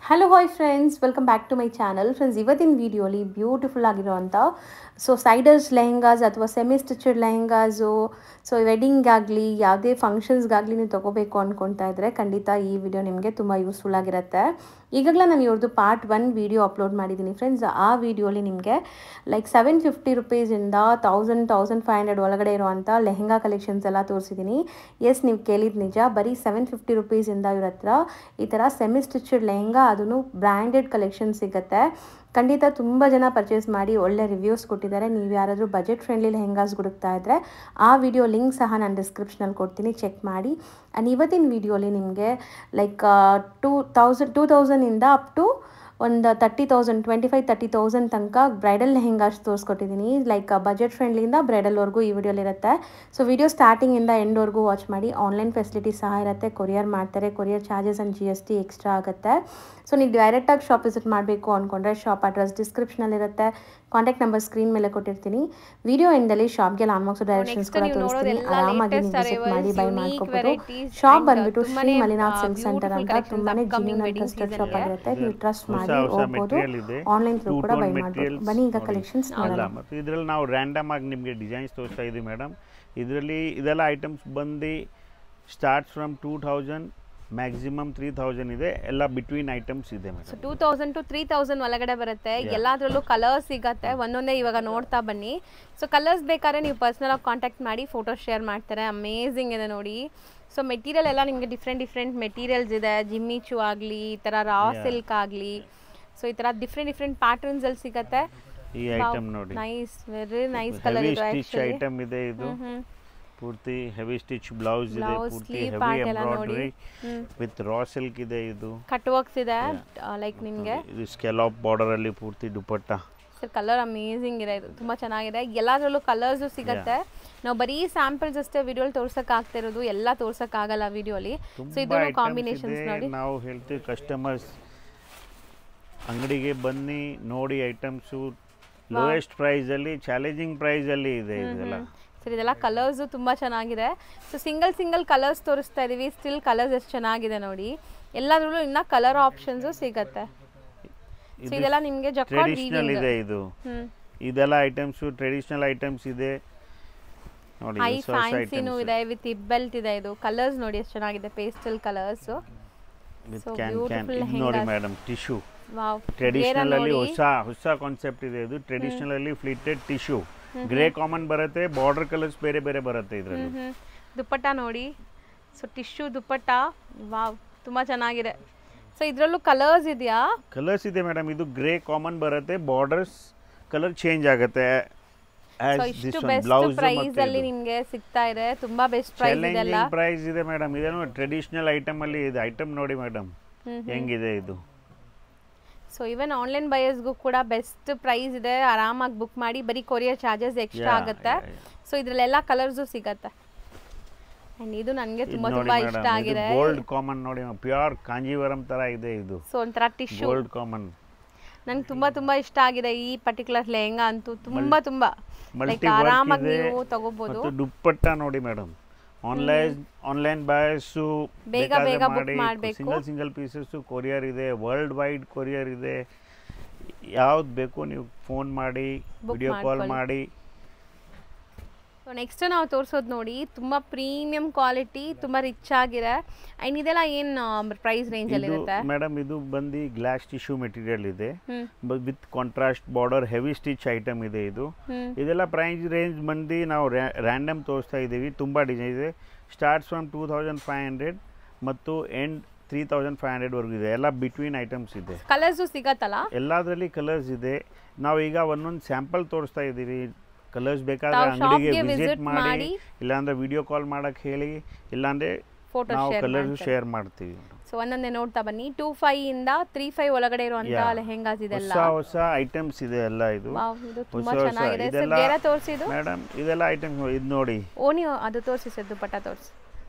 Hello hi friends, welcome back to my channel. Friends, ಇವತ್ತಿನ ವಿಡಿಯೋಲಿ beautiful ಆಗಿರೋವಂಥ ಸೈಡರ್ಸ್ lehengas ಅಥವಾ semi ಸ್ಟಿಚಡ್ lehengas, wedding ಆಗಲಿ ಯಾವುದೇ ಫಂಕ್ಷನ್ಸ್ಗಾಗಲಿ ನೀವು ತೊಗೋಬೇಕು ಅಂದ್ಕೊಳ್ತಾ ಇದ್ದರೆ ಖಂಡಿತ ಈ ವಿಡಿಯೋ ನಿಮಗೆ ತುಂಬ ಯೂಸ್ಫುಲ್ ಆಗಿರುತ್ತೆ. ಈಗಾಗಲೇ ನಾನು ಇವ್ರದ್ದು ಪಾರ್ಟ್ 1 ವಿಡಿಯೋ ಅಪ್ಲೋಡ್ ಮಾಡಿದ್ದೀನಿ ಫ್ರೆಂಡ್ಸ್. ಆ ವಿಡಿಯೋಲಿ ನಿಮಗೆ ಲೈಕ್ 750 ರುಪೀಸಿಂದ 1500 ಒಳಗಡೆ ಇರುವಂಥ ಲೆಹೆಂಗಾ ಕಲೆಕ್ಷನ್ಸ್ ಎಲ್ಲ ತೋರಿಸಿದ್ದೀನಿ. ಎಸ್, ನೀವು ಕೇಳಿದ ನಿಜ. ಬರೀ 750 ರುಪೀಸಿಂದ ಇವ್ರ ಹತ್ರ ಈ ಥರ ಸೆಮಿ ಸ್ಟಿಚಡ್ ಲೆಹೆಂಗಾ, ಅದೂ ಬ್ರ್ಯಾಂಡೆಡ್ ಕಲೆಕ್ಷನ್ ಸಿಗುತ್ತೆ. ಖಂಡಿತ ತುಂಬ ಜನ ಪರ್ಚೇಸ್ ಮಾಡಿ ಒಳ್ಳೆ ರಿವ್ಯೂಸ್ ಕೊಟ್ಟಿದ್ದಾರೆ. ನೀವು ಯಾರಾದರೂ ಬಜೆಟ್ ಫ್ರೆಂಡ್ಲಿ ಲೆಹೆಂಗಾಸ್ ಹುಡುಕ್ತಾ ಇದ್ದರೆ ಆ ವಿಡಿಯೋ ಲಿಂಕ್ ಸಹ ನಾನು ಡಿಸ್ಕ್ರಿಪ್ಷನಲ್ಲಿ ಕೊಡ್ತೀನಿ, ಚೆಕ್ ಮಾಡಿ. ಆ್ಯಂಡ್ ಇವತ್ತಿನ ವಿಡಿಯೋಲಿ ನಿಮಗೆ ಲೈಕ್ 2000ಇಂದ ಅಪ್ ಟು ಒಂದು 30,000, 25-30,000 ತನಕ ಬ್ರೈಡಲ್ ಲೆಹೆಂಗಾಸ್ ತೋರಿಸ್ಕೊಟ್ಟಿದ್ದೀನಿ. ಲೈಕ್ ಬಜೆಟ್ ಫ್ರೆಂಡ್ಲಿಯಿಂದ ಬ್ರೈಡಲ್ವರೆಗೂ ಈ ವಿಡಿಯೋಲಿರುತ್ತೆ. ಸೊ ವಿಡಿಯೋ ಸ್ಟಾರ್ಟಿಂಗಿಂದ ಎಂಡ್ವರೆಗೂ ವಾಚ್ ಮಾಡಿ. ಆನ್ಲೈನ್ ಫೆಸಿಲಿಟಿ ಸಹ ಇರುತ್ತೆ, ಕೊರಿಯರ್ ಮಾಡ್ತಾರೆ. Courier charges and GST extra ಆಗುತ್ತೆ. ಸೊ ನೀವು ಡೈರೆಕ್ಟಾಗಿ ಶಾಪ್ ವಿಸಿಟ್ ಮಾಡಬೇಕು ಅಂದ್ಕೊಂಡ್ರೆ ಶಾಪ್ ಅಡ್ರೆಸ್ ಡಿಸ್ಕ್ರಿಪ್ಷನಲ್ಲಿರುತ್ತೆ, ಕಾಂಟ್ಯಾಕ್ಟ್ ನಂಬರ್ ಸ್ಕ್ರೀನ್ ಮೇಲೆ ಕೊಟ್ಟಿರ್ತೀನಿ. ವಿಡಿಯೋ ಎಂಡಲ್ಲಿ ಶಾಪ್ಗೆ ಆಲ್ಮೋಸ್ಟ್ ಡೈರೆಕ್ಷನ್ಸ್ ಕೂಡ ತೋರಿಸ್ತೀನಿ. ಆರಾಮಾಗಿ ನೀವು ವಿಸಿಟ್ ಮಾಡಿ ಬೈ ಮಾಡ್ಕೋಬೋದು. ಶಾಪ್ ಬಂದ್ಬಿಟ್ಟು ಶ್ರೀ ಮಲಿನಾಥ್ ಸಿಲ್ಕ್ ಸೆಂಟರ್ ಅಂತ ತುಂಬಾ ಜೆನ್ಯೂನ್ ಟ್ರಸ್ಟೆಡ್ ಶಾಪ್ ಆಗಿರುತ್ತೆ. ನೀವು ಟ್ರಸ್ಟ್ ಮಾಡಿ ಹೋಗ್ಬೋದು. ಆನ್ಲೈನ್ ಥ್ರೂ ಕೂಡ ಬೈ ಮಾಡ್ಬೋದು. ಬನ್ನಿ ಈಗ ಕಲೆಕ್ಷನ್ಸ್ ನೋಡೋಣ. ಮತ್ತು ಇದರಲ್ಲಿ ನಾವು ರ್ಯಾಂಡಮ್ ಆಗಿ ನಿಮಗೆ ಡಿಸೈನ್ಸ್ ತೋರಿಸ್ತಾ ಇದ್ದೀವಿ ಮೇಡಮ್. ಇದರಲ್ಲಿ ಇದೆಲ್ಲ ಐಟಮ್ಸ್ ಬಂದು ಸ್ಟಾರ್ಟ್ಸ್ ಫ್ರಮ್ 2000 ಮ್ಯಾಕ್ಸಿಮಮ್ 3000 ಇದೆ. ಎಲ್ಲ ಬಿಟ್ವೀನ್ ಐಟಮ್ಸ್ ಇದೆ ಮೇಡಮ್. ಸೊ 2000 to 3000 ಒಳಗಡೆ ಬರುತ್ತೆ. ಎಲ್ಲದರಲ್ಲೂ ಕಲರ್ಸ್ ಸಿಗತ್ತೆ. ಒಂದೊಂದೇ ಇವಾಗ ನೋಡ್ತಾ ಬನ್ನಿ. ಸೊ ಕಲರ್ಸ್ ಬೇಕಾದ್ರೆ ನೀವು ಪರ್ಸ್ನಲ್ ಆಗಿ ಕಾಂಟ್ಯಾಕ್ಟ್ ಮಾಡಿ ಫೋಟೋ ಶೇರ್ ಮಾಡ್ತಾರೆ. ಅಮೇಝಿಂಗ್ ಇದೆ ನೋಡಿ. ಸೊ ಮೆಟೀರಿಯಲ್ ಎಲ್ಲ ನಿಮಗೆ ಡಿಫ್ರೆಂಟ್ ಮೆಟೀರಿಯಲ್ಸ್ ಇದೆ. ಜಿಮ್ಮಿಚು ಆಗಲಿ, ಈ ಥರ ರಾ ಸಿಲ್ಕ್ ಆಗಲಿ, ಸೊ ಈ ಥರ ಡಿಫ್ರೆಂಟ್ ಪ್ಯಾಟರ್ನ್ಸ್ ಅಲ್ಲಿ ಸಿಗತ್ತೆ. ಈ ಐಟಮ್ ನೋಡಿ, ನೈಸ್, ವೆರಿ ನೈಸ್ ಕಲರ್ ಇದೆ. ಸ್ಟಿಚ್ ಐಟಮ್ ಇದೆ. ಇದು ಪೂರ್ತಿ ಹೆವಿ ಸ್ಟಿಚ್ ಬ್ಲೌಸ್ ಇದೆ, ಪೂರ್ತಿ heavy embroidery with raw silk ಇದೆ. ಇದು ಕಟ್ ವರ್ಕ್ಸ್ ಇದೆ. ಲೈಕ್ ನಿಮಗೆ ಇದು ಸ್ಕೆಲಾಪ್ ಬಾರ್ಡರ್ ಅಲ್ಲಿ ಪೂರ್ತಿ ದುಪಟ್ಟ. ಸರ್ ಕಲರ್ ಅಮೇಝಿಂಗ್ ಇದೆ. ಇದು ತುಂಬ ಚೆನ್ನಾಗಿದೆ. ಎಲ್ಲದರಲ್ಲೂ ಕಲರ್ಸು ಸಿಗುತ್ತೆ. ನಾವು ಬರೀ ಸ್ಯಾಂಪಲ್ಸ್ ಅಷ್ಟೇ ವಿಡಿಯೋಲಿ ತೋರ್ಸಕ್ಕೆ ಆಗ್ತಿರೋದು, ಎಲ್ಲ ತೋರ್ಸಕ್ಕೆ ಆಗಲ್ಲ ವಿಡಿಯೋಲಿ. ಸೊ ಇದು ಕಾಂಬಿನೇಷನ್ಸ್ ನೋಡಿ. ನಾವು ಹೇಳ್ತೀವಿ ಕಸ್ಟಮರ್ಸ್ ಅಂಗಡಿಗೆ ಬನ್ನಿ ನೋಡಿ ಐಟಮ್ಸು. ಲೋಯೆಸ್ಟ್ ಪ್ರೈಸ್ ಅಲ್ಲಿ, ಚಾಲೆಂಜಿಂಗ್ ಪ್ರೈಸ್ ಅಲ್ಲಿ ಇದೆ ಇದೆಲ್ಲ. ಸರ್ ಇದೆಲ್ಲ ಕಲರ್ಸು ತುಂಬ ಚೆನ್ನಾಗಿದೆ. ಸೊ ಸಿಂಗಲ್ ಕಲರ್ಸ್ ತೋರಿಸ್ತಾ ಇದೀವಿ. ಸ್ಟಿಲ್ ಕಲರ್ಸ್ ಎಷ್ಟು ಚೆನ್ನಾಗಿದೆ ನೋಡಿ. ಎಲ್ಲದರಲ್ಲೂ ಇನ್ನ ಕಲರ್ ಆಪ್ಷನ್ಸು ಸಿಗತ್ತೆ. ಸೊ ಇದೆಲ್ಲ ನಿಮಗೆ ಟ್ರೆಡಿಷನಲ್ ಇದೆ. ಇದು ಇದೆಲ್ಲ ಐಟಮ್ಸ್ ಟ್ರೆಡಿಷನಲ್ ಐಟಮ್ಸ್ ಇದೆ ನೋಡಿ. ಹೈ ಫ್ಯಾನ್ಸಿನೂ ಇದೆ, ವಿತ್ ಹಿಪ್ ಬೆಲ್ಟ್ ಇದೆ. ಇದು ಕಲರ್ಸ್ ನೋಡಿ ಎಷ್ಟು ಚೆನ್ನಾಗಿದೆ, ಪೇಸ್ಟಲ್ ಕಲರ್ಸ್ ವಿತ್ ಕ್ಯಾನ್ ನೋಡಿ ಮೇಡಮ್. ಟಿಶ್ಯೂ ವಾವ್, ಟ್ರೆಡಿಷನಲ್ ಅಲ್ಲಿ ಹೊಸ ಕಾನ್ಸೆಪ್ಟ್ ಇದೆ. ಇದು ಟ್ರೆಡಿಷನಲ್ ಅಲ್ಲಿ ಫ್ಲಿಟೆಡ್ ಟಿಶ್ಯೂ, ಗ್ರೇ ಕಾಮನ್ ಬರುತ್ತೆ, ಬಾರ್ಡರ್ ಕಲರ್ಸ್ ಬೇರೆ ಬೇರೆ ಬರುತ್ತೆ ಇದರಲ್ಲಿ. ದುಪ್ಪಟ್ಟ ನೋಡಿ. ಸೊ ಟಿಶ್ಯೂ ದುಪ್ಪಟ್ಟ, ವಾವ್, ತುಂಬಾ ಚೆನ್ನಾಗಿದೆ. ಸೊ ಇದರಲ್ಲೂ ಕಲರ್ಸ್ ಇದೆಯಾ? ಕಲರ್ಸ್ ಇದೆ ಮೇಡಮ್. ಇದು ಗ್ರೇ ಕಾಮನ್ ಬರುತ್ತೆ, ಬಾರ್ಡರ್ಸ್ ಕಲರ್ ಚೇಂಜ್ ಆಗುತ್ತೆ. ಇಷ್ಟು ಬೆಸ್ಟ್ ಪ್ರೈಸ್ ಅಲ್ಲಿ ನಿಮಗೆ ಸಿಗ್ತಾ ಇದೆ. ತುಂಬಾ ಬೆಸ್ಟ್ ಪ್ರೈಸ್ ಇದೆ. ಎಲ್ಲ ಪ್ರೈಸ್ ಇದೆ ಮೇಡಮ್. ಇದೇನು ಟ್ರೆಡಿಷನಲ್ ಐಟಮ್ ಅಲ್ಲಿ ಇದೆ. ಐಟಮ್ ನೋಡಿ ಮೇಡಮ್ ಹೆಂಗಿದೆ ಇದು. ಸೊ ಇವನ್ ಆನ್ಲೈನ್ ಬಯರ್ಸ್ಗೂ ಕೂಡ ಬೆಸ್ಟ್ ಪ್ರೈಸ್ ಇದೆ. ಆರಾಮಾಗಿ ಬುಕ್ ಮಾಡಿ. ಬರೀ ಕೊರಿಯರ್ ಚಾರ್ಜಸ್ ಎಕ್ಸ್ಟ್ರಾ ಆಗುತ್ತೆ. ಸೊ ಇದ್ರಲ್ಲೆಲ್ಲ ಕಲರ್ಸು ಸಿಗತ್ತೆ. ಅಂಡ್ ಇದು ನನಗೆ ತುಂಬಾ ಇಷ್ಟ ಆಗಿದೆ. ಗೋಲ್ಡ್ ಕಾಮನ್ ನೋಡಿ, ಪ್ಯೂರ್ ಕಾಂಜೀವರಂ ತರ ಇದೆ ಇದು. ಸೊ ಒಂಥರ ಟಿಶ್ಯೂ ಗೋಲ್ಡ್ ಕಾಮನ್ ನಂಗೆ ತುಂಬಾ ಇಷ್ಟ ಆಗಿದೆ. ಈ ಪರ್ಟಿಕ್ಯುಲರ್ ಲೆಹಂಗಾ ಅಂತೂ ತುಂಬಾ ಲೈಕ್ ಆರಾಮಾಗಿ ನೀವು ತಗೋಬಹುದು. ಮತ್ತು ದುಪ್ಪಟ್ಟ ನೋಡಿ ಮೇಡಮ್. ಆನ್ಲೈನ್ ಬಯರ್ಸ್ ಬೇಗ ಬುಕ್ ಮಾಡಬೇಕು. ಸಿಂಗಲ್ ಪೀಸಸ್ ಕೊರಿಯರ್ ಇದೆ, ವರ್ಲ್ಡ್ ವೈಡ್ ಕೊರಿಯರ್ ಇದೆ. ಯಾವ್ದು ಬೇಕು ನೀವು ಫೋನ್ ಮಾಡಿ, ವಿಡಿಯೋ ಕಾಲ್ ಮಾಡಿ. ಸೊ ನೆಕ್ಸ್ಟ್ ನಾವು ತೋರಿಸೋದು ನೋಡಿ, ತುಂಬ ಪ್ರೀಮಿಯಂ ಕ್ವಾಲಿಟಿ, ತುಂಬ ರಿಚ್ ಆಗಿದೆ. ಆ್ಯಂಡ್ ಇದೆಲ್ಲ ಏನು ಪ್ರೈಸ್ ರೇಂಜಲ್ಲಿ ಇರುತ್ತೆ ಮೇಡಮ್? ಇದು ಬಂದು ಗ್ಲಾಸ್ ಟಿಶ್ಯೂ ಮೆಟೀರಿಯಲ್ ಇದೆ, with contrast border, heavy stitch item ಇದೆ. ಇದೆಲ್ಲ ಪ್ರೈಸ್ ರೇಂಜ್ ಬಂದು ನಾವು ರ್ಯಾಂಡಮ್ ತೋರಿಸ್ತಾ ಇದ್ದೀವಿ. ತುಂಬ ಡಿಸೈನ್ ಇದೆ. ಸ್ಟಾರ್ಟ್ಸ್ ಫ್ರಮ್ 2500 ಮತ್ತು ಎಂಡ್ 3500 ವರೆಗೂ ಇದೆ. ಎಲ್ಲ ಬಿಟ್ವೀನ್ ಐಟಮ್ಸ್ ಇದೆ. ಕಲರ್ಸು ಸಿಗತ್ತಲ್ಲ? ಎಲ್ಲದರಲ್ಲಿ ಕಲರ್ಸ್ ಇದೆ. ನಾವು ಈಗ ಒಂದೊಂದು ಸ್ಯಾಂಪಲ್ ತೋರಿಸ್ತಾ ಇದ್ದೀವಿ. ಕಲರ್ಸ್ ಬೇಕಾದ್ರೆ ಅಂಗಡಿಗೆ ವಿಸಿಟ್ ಮಾಡಿ, ಇಲ್ಲಾಂದ್ರೆ ವಿಡಿಯೋ ಕಾಲ್ ಮಾಡಕ್ಕೆ ಹೇಳಿ, ಇಲ್ಲಾಂದ್ರೆ ನಾವು ಕಲರ್ಸ್ ಶೇರ್ ಮಾಡ್ತೀವಿ. ಸೊ ಒಂದೊಂದೇ ನೋಡ್ತಾ ಬನ್ನಿ. 25 ಇಂದ 35 ಒಳಗಡೆ ಇರುವಂತ ಲೆಹೆಂಗಾಸ್ ಇದೆಲ್ಲ ಹೊಸ ಐಟಮ್ಸ್ ಇದೆ. ಎಲ್ಲ ಇದು ತುಂಬಾ ಚೆನ್ನಾಗಿದೆ. ಸರ್ ಬೇರೆ ತೋರಿಸಿದ್ದು ಮೇಡಮ್, ಇದೆಲ್ಲ ಐಟಮ್ಸ್ ಇದು ನೋಡಿ. ಓನಿ ಅದು ತೋರಿಸಿ ಸರ್, ದುಪ್ಪಟ್ಟ ತೋರಿಸಿ.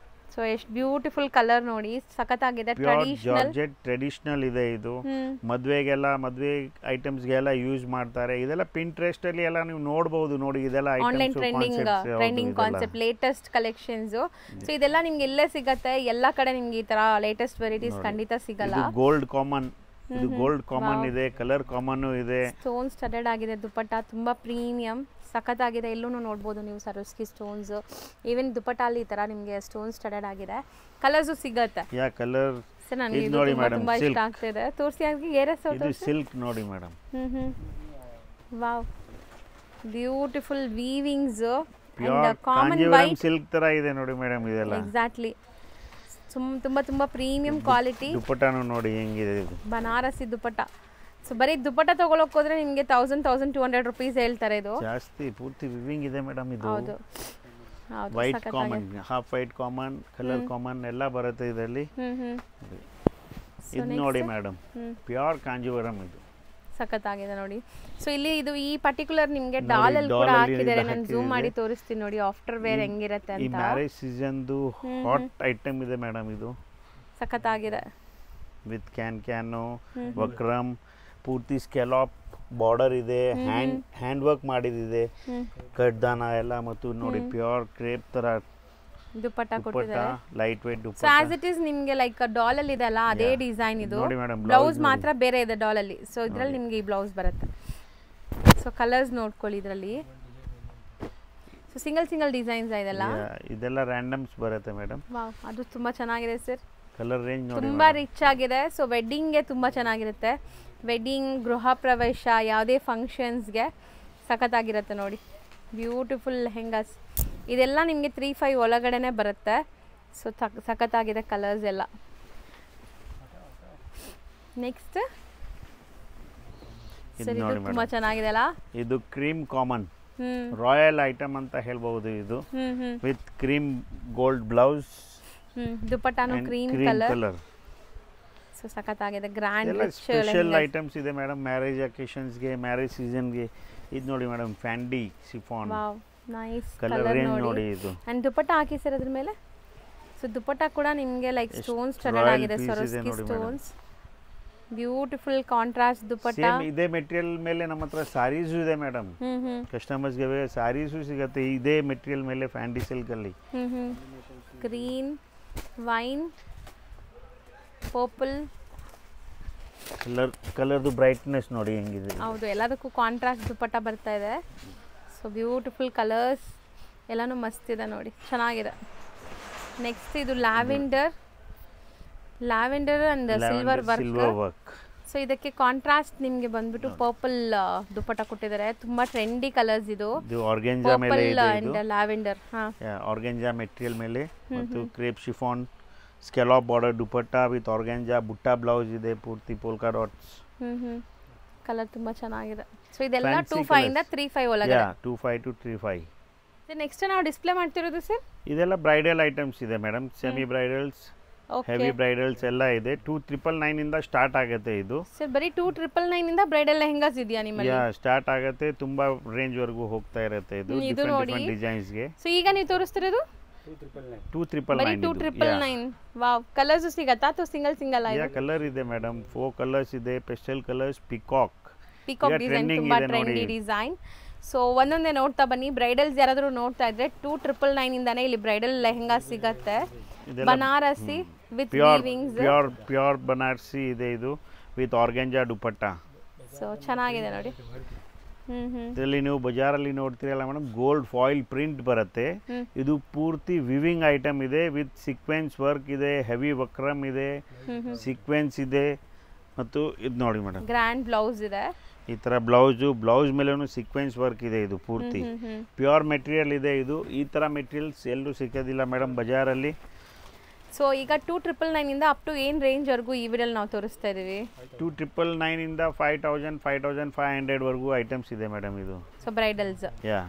ಸೊ ಎಷ್ಟು ಬ್ಯೂಟಿಫುಲ್ ಕಲರ್ ನೋಡಿ, ಸಖತ್ತಾಗಿದೆ. ಟ್ರೆಡಿಷನಲ್ ಇದೆ. ಇದು ಮದುವೆ ಐಟಮ್ಸ್ಗೆಲ್ಲ ಯೂಸ್ ಮಾಡ್ತಾರೆ. ಇದೆಲ್ಲ ಪಿಂಟ್ರೆಸ್ಟ್ ಅಲ್ಲಿ ಎಲ್ಲ ನೀವು ನೋಡಬಹುದು ನೋಡಿ. ಇದೆಲ್ಲ online trending concept, latest collections. So ಇದೆಲ್ಲ ನಿಮ್ಗೆ ಎಲ್ಲೇ ಸಿಗತ್ತೆ. ಎಲ್ಲ ಕಡೆ ನಿಮ್ಗೆ ಈ ತರ ಲೇಟೆಸ್ಟ್ ವೆರೈಟೀಸ್ ಖಂಡಿತ ಸಿಗಲ್ಲ. ಗೋಲ್ಡ್ ಕಾಮನ್ ಇದು ಗೋಲ್ಡ್ ಕಾಮನ್ ಇದೆ, ಕಲರ್ ಕಾಮನ್ ಇದೆ. ಸ್ಟೋನ್ ಸ್ಟಡೆಡ್ ಆಗಿದೆ ದುಪಟ್ಟ, ತುಂಬಾ ಪ್ರೀಮಿಯಂ ಸಖತ್ತಾಗಿದೆ. ಎಲ್ಲೂ ನೋಡ್ಬೋದು ನೀವು ಸರೋಸ್ಕಿ ಸ್ಟೋನ್ಸ್. ಈವನ್ ದುಪಟ್ಟ ಅಲ್ಲಿ ಈ ತರ ನಿಮಗೆ ಸ್ಟೋನ್ ಸ್ಟಡೆಡ್ ಆಗಿದೆ. ಕಲರ್ಸು ಸಿಗುತ್ತೆ. ಯಾ ಕಲರ್ ಸರ್ ನನಗೆ ಇದು ತುಂಬಾ ಇಷ್ಟ ಆಗ್ತಿದೆ. ತೋರಿಸಿ ಆಗಿ ಇದು ಸಿಲ್ಕ್ ನೋಡಿ madam. Wow, beautiful weavings pure Kanjeevaram silk ತರ ಇದೆ ನೋಡಿ ಮೇಡಮ್ ಇದೆಲ್ಲ. ಎಕ್ಸಾಕ್ಟ್ಲಿ, ತುಂಬಾ ತುಂಬಾ ಪ್ರೀಮಿಯಂ ಕ್ವಾಲಿಟಿ. ದುಪಟ್ಟಾನು ನೋಡಿ ಹೆಂಗಿದೆ ಇದು, ಬನಾರಸಿ ದುಪಟ್ಟ. ಸೊ ಬರೀ ದುಪಟ್ಟ ತಗೊಳಕ್ ಹೋದ್ರೆ ನಿಮಗೆ 1200 ರೂಪೀಸ್ ಹೇಳ್ತಾರೆ. ಇದು ಜಾಸ್ತಿ ಪೂರ್ತಿ ವಿವಿಂಗ್ ಇದೆ ಮೇಡಮ್. ಇದು ಹೌದು ಹೌದು, white common, half white common, colour common ಎಲ್ಲ ಬರುತ್ತೆ ಇದರಲ್ಲಿ. ಇದು ನೋಡಿ ಮೇಡಮ್, ಪ್ಯೂರ್ ಕಾಂಜೀವರಂ ಇದು ಸಖತ್ತಾಗಿದೆ ನೋಡಿ. ಸೊ ಇಲ್ಲಿ ಇದು ಈ ಪರ್ಟಿಕ್ಯುಲರ್ ನಿಮಗೆ ಡಾಲ್ ಅಲ್ಲಿ ಕೂಡ ಹಾಕಿದ್ದಾರೆ. ನಾನು ಝೂಮ್ ಮಾಡಿ ತೋರಿಸ್ತೀನಿ ನೋಡಿ ಆಫ್ಟರ್ ವೇರ್ ಹೆಂಗಿರುತ್ತೆ ಅಂತ. ಈ ಮ್ಯಾರೇಜ್ ಸೀಸನ್ದು ಹಾಟ್ ಐಟಮ್ ಇದೆ ಮೇಡಮ್. ಇದು ಸಖತ್ತಾಗಿದೆ. ವಿತ್ ಕ್ಯಾನು ವಕ್ರಮ್, ಪೂರ್ತಿ ಸ್ಕೆಲಾಪ್ ಬಾರ್ಡರ್ ಇದೆ, ಹ್ಯಾಂಡ್ ವರ್ಕ್ ಮಾಡಿದಿದೆ, ಕಡ್ದಾನ ಎಲ್ಲ, ಮತ್ತು ನೋಡಿ ಪ್ಯೂರ್ ಕ್ರೇಪ್ ತರ ದುಪಟ್ಟ ಕೊಟ್ಟಿದ್ದಾರೆ. Light weight dupatta. So as it is ನಿಮಗೆ ಲೈಕ್ ಡಾಲ್ ಅಲ್ಲಿ ಇದೆ ಅಲ್ಲ ಅದೇ ಡಿಸೈನ್ ಇದು. ಬ್ಲೌಸ್ ಮಾತ್ರ ಬೇರೆ ಇದೆ ಡಾಲ್ ಅಲ್ಲಿ. ಸೊ ಇದ್ರಲ್ಲಿ ನಿಮಗೆ ಈ ಬ್ಲೌಸ್ ಬರುತ್ತೆ. ಸೊ ಕಲರ್ಸ್ ನೋಡ್ಕೊಳ್ಳಿ ಇದರಲ್ಲಿ. ಸೊ ಸಿಂಗಲ್ ಡಿಸೈನ್ಸ್ ಇದೆಲ್ಲ. ಇದೆಲ್ಲ ರ್ಯಾಂಡಮ್ಸ್ ಬರುತ್ತೆ ಮೇಡಮ್. ವಾವ್, ಅದು ತುಂಬಾ ಚೆನ್ನಾಗಿದೆ ಸರ್. ಕಲರ್ ರೇಂಜ್ ನೋಡಿ ತುಂಬಾ ರಿಚ್ ಆಗಿದೆ. ಸೊ ವೆಡ್ಡಿಂಗ್ಗೆ ತುಂಬಾ ಚೆನ್ನಾಗಿರುತ್ತೆ. ವೆಡ್ಡಿಂಗ್, ಗೃಹ ಪ್ರವೇಶ, ಯಾವುದೇ ಫಂಕ್ಷನ್ಸ್ಗೆ ಸಖತ್ತಾಗಿರುತ್ತೆ ನೋಡಿ. ಬ್ಯೂಟಿಫುಲ್ ಲೆಹೆಂಗಾಸ್ ಇದೆಲ್ಲ ನಿಮಗೆ 3-5 ಒಳಗಡೆನೆ ಬರುತ್ತೆ. ಸೊ ಸಖತ್ತಾಗಿದೆ ಕಲರ್ಸ್ ಎಲ್ಲ. ನೆಕ್ಸ್ಟ್ ಸರ್ ಇದು ತುಂಬಾ ಚೆನ್ನಾಗಿದೆ ಅಲ್ಲ. ಇದು ಕ್ರೀಮ್ ಕಾಮನ್ ರಾಯಲ್ ಐಟಮ್ ಅಂತ ಹೇಳ್ಬಹುದು. ಇದು ವಿತ್ ಕ್ರೀಮ್ ಗೋಲ್ಡ್ ಬ್ಲೌಸ್, ದುಪಟ್ಟಾನು ಕ್ರೀಮ್ ಕಲರ್. ಸೊ ಸಖತ್ತಾಗಿದೆ. ಗ್ರ್ಯಾಂಡ್ ಸ್ಪೆಷಲ್ ಐಟಮ್ಸ್ ಇದೆ ಮೇಡಮ್. ಮ್ಯಾರೇಜ್ ಅಕೇಶನ್ಸ್ ಗೆ, ಮ್ಯಾರೇಜ್ ಸೀಸನ್ ಗೆ. ಇದು ನೋಡಿ ಮೇಡಮ್, ಫ್ಯಾಂಡಿ chiffon. Wow, nice colour range ನೋಡಿ ಇದು. ಅಂಡ್ ದುಪಟ್ಟ ಹಾಕಿ ಸರ್ ಅದ್ರ ಮೇಲೆ. ಸೊ ದುಪಟ್ಟ ಕೂಡ ನಿಮಗೆ ಲೈಕ್ ಸ್ಟೋನ್ಸ್ ಸ್ಟಡೆಡ್ ಆಗಿದೆ, ಸರೋಸ್ಕಿ stones. Beautiful contrast dupatta. Same ಇದೇ ಮೆಟೀರಿಯಲ್ ಮೇಲೆ ನಮ್ಮ ಹತ್ರ ಸಾರೀಸ್ ಇದೆ ಮೇಡಮ್. ಕಸ್ಟಮರ್ಸ್ ಗೆ ಸಾರೀಸು ಸಿಗುತ್ತೆ ಇದೇ ಮೆಟೀರಿಯಲ್ ಮೇಲೆ, ಫ್ಯಾಂಡಿ ಸಿಲ್ಕ್ ಅಲ್ಲಿ. ಗ್ರೀನ್, ವೈನ್, ಪರ್ಪಲ್ ಕಲರ್ದು ಬ್ರೈಟ್ನೆಸ್ ನೋಡಿ ಹೆಂಗಿದೆ. ಹೌದು, ಎಲ್ಲದಕ್ಕೂ ಕಾಂಟ್ರಾಸ್ಟ್ ದುಪಟ್ಟ ಬರ್ತಾ ಇದೆ. ಸೊ ಬ್ಯೂಟಿಫುಲ್ ಕಲರ್ಸ್ ಎಲ್ಲಾನು ಮಸ್ತ್ ಇದೆ ನೋಡಿ, ಚೆನ್ನಾಗಿದೆ. ನೆಕ್ಸ್ಟ್ ಇದು lavender and silver work. So ಇದಕ್ಕೆ ಕಾಂಟ್ರಾಸ್ಟ್ ನಿಮಗೆ ಬಂದ್ಬಿಟ್ಟು ಪರ್ಪಲ್ ದುಪಟ್ಟ ಕೊಟ್ಟಿದ್ದಾರೆ. ತುಂಬಾ ಟ್ರೆಂಡಿ ಕಲರ್ಸ್ ಇದು. ಆರ್ಗೆಂಜಾ ಮೇಲೆ ಇದೆ ಇದು. And lavender. ಆರ್ಗೆಂಜಾ ಮೆಟೀರಿಯಲ್ ಮೇಲೆ ಮತ್ತು crepe chiffon scallop border dupatta with organza butta blouse ಇದೆ, ಪೂರ್ತಿ ಪೋಲ್ಕಾ ಡಾಟ್ಸ್. ಕಲರ್ ತುಂಬಾ ಚೆನ್ನಾಗಿದೆ. ಸೊ ಇದೆಲ್ಲ 25 ಇಂದ 35 ಒಳಗಡೆ. 25 to 35. ನೆಕ್ಸ್ಟ್ ನಾವು ಡಿಸ್ಪ್ಲೇ ಮಾಡ್ತಿರೋದು ಸರ್, ಇದೆಲ್ಲ ಬ್ರೈಡಲ್ ಐಟಮ್ಸ್ ಇದೆ madam. Semi bridals, heavy bridals ಎಲ್ಲ ಇದೆ. 2,999 ಇಂದ ಸ್ಟಾರ್ಟ್ ಆಗುತ್ತೆ ಇದು. ಸರ್ ಬರೀ 2,999 ಇಂದ ಬ್ರೈಡಲ್ ಲೆಹೆಂಗಾಸ್ ಇದೆಯಾ ನಿಮ್ಮಲ್ಲಿ? ಸ್ಟಾರ್ಟ್ ಆಗುತ್ತೆ, ತುಂಬಾ ರೇಂಜ್ ವರೆಗೂ ಹೋಗ್ತಾ ಇರುತ್ತೆ ಇದು. ಡಿಫರೆಂಟ್ ಡಿಸೈನ್ಸ್ ಗೆ. ಸೊ ಈಗ ನೀವು ತೋರಿಸ್ತಿರೋದು 2,999. ವಾವ್, ಕಲರ್ಸ್ ಸಿಗತ್ತಾ ಅಥವಾ ಸಿಂಗಲ್ ಆಯ್ತು? ಕಲರ್ ಇದೆ ಮೇಡಮ್, 4 ಕಲರ್ಸ್ ಇದೆ. ಪೆಸ್ಟಲ್ ಕಲರ್ಸ್, ಪಿಕಾಕ್ ಡಿಸೈನ್, ತುಂಬಾ ಟ್ರೆಂಡಿ ಡಿಸೈನ್. ಸೊ ಒಂದೊಂದೇ ನೋಡ್ತಾ ಬನ್ನಿ. ಬ್ರೈಡಲ್ಸ್ ಯಾರಾದರೂ ನೋಡ್ತಾ ಇದ್ರೆ 2,999 ಇಂದಾನೆ ಇಲ್ಲಿ ಬ್ರೈಡಲ್ ಲೆಹೆಂಗಾ ಸಿಗತ್ತೆ. Banarasi with weavings, pure Banarasi ಇದೆ ಇದು ವಿತ್ ಆರ್ಗೆಂಜಾ ದುಪಟ್ಟ. ಸೊ ಚೆನ್ನಾಗಿದೆ ನೋಡಿ. ಇದರಲ್ಲಿ ನೀವು ಬಜಾರಲ್ಲಿ ನೋಡ್ತೀರಲ್ಲ ಮೇಡಮ್, ಗೋಲ್ಡ್ ಫಾಯಿಲ್ ಪ್ರಿಂಟ್ ಬರುತ್ತೆ. ಇದು ಪೂರ್ತಿ ವಿವಿಂಗ್ ಐಟಮ್ ಇದೆ ವಿತ್ ಸೀಕ್ವೆನ್ಸ್ ವರ್ಕ್ ಇದೆ, ಹೆವಿ ವಕ್ರಮ್ ಇದೆ, ಸೀಕ್ವೆನ್ಸ್ ಇದೆ. ಮತ್ತು ಇದು ನೋಡಿ ಮೇಡಮ್, ಗ್ರ್ಯಾಂಡ್ ಬ್ಲೌಸ್ ಇದೆ. ಈ ತರ ಬ್ಲೌಸ್ ಮೇಲೇನು ಸೀಕ್ವೆನ್ಸ್ ವರ್ಕ್ ಇದೆ. ಇದು ಪೂರ್ತಿ ಪ್ಯೂರ್ ಮೆಟೀರಿಯಲ್ ಇದೆ. ಇದು ಈ ತರ ಮೆಟೀರಿಯಲ್ಸ್ ಎಲ್ಲೂ ಸಿಗೋದಿಲ್ಲ ಮೇಡಮ್ ಬಜಾರಲ್ಲಿ. ಸೊ ಈಗ 2,999 ಇಂದ ಅಪ್ ಟು ಏನು ರೇಂಜ್ ವರೆಗೂ ಈ ವಿಡಿಯೋಲಿ ನಾವು ತೋರಿಸ್ತಾ ಇದೀವಿ? 2,999 ಇಂದ 5,000 5,500 ವರೆಗೂ ಐಟಮ್ಸ್ ಇದೆ ಮೇಡಮ್ ಇದು. So bridals. ಯಾ.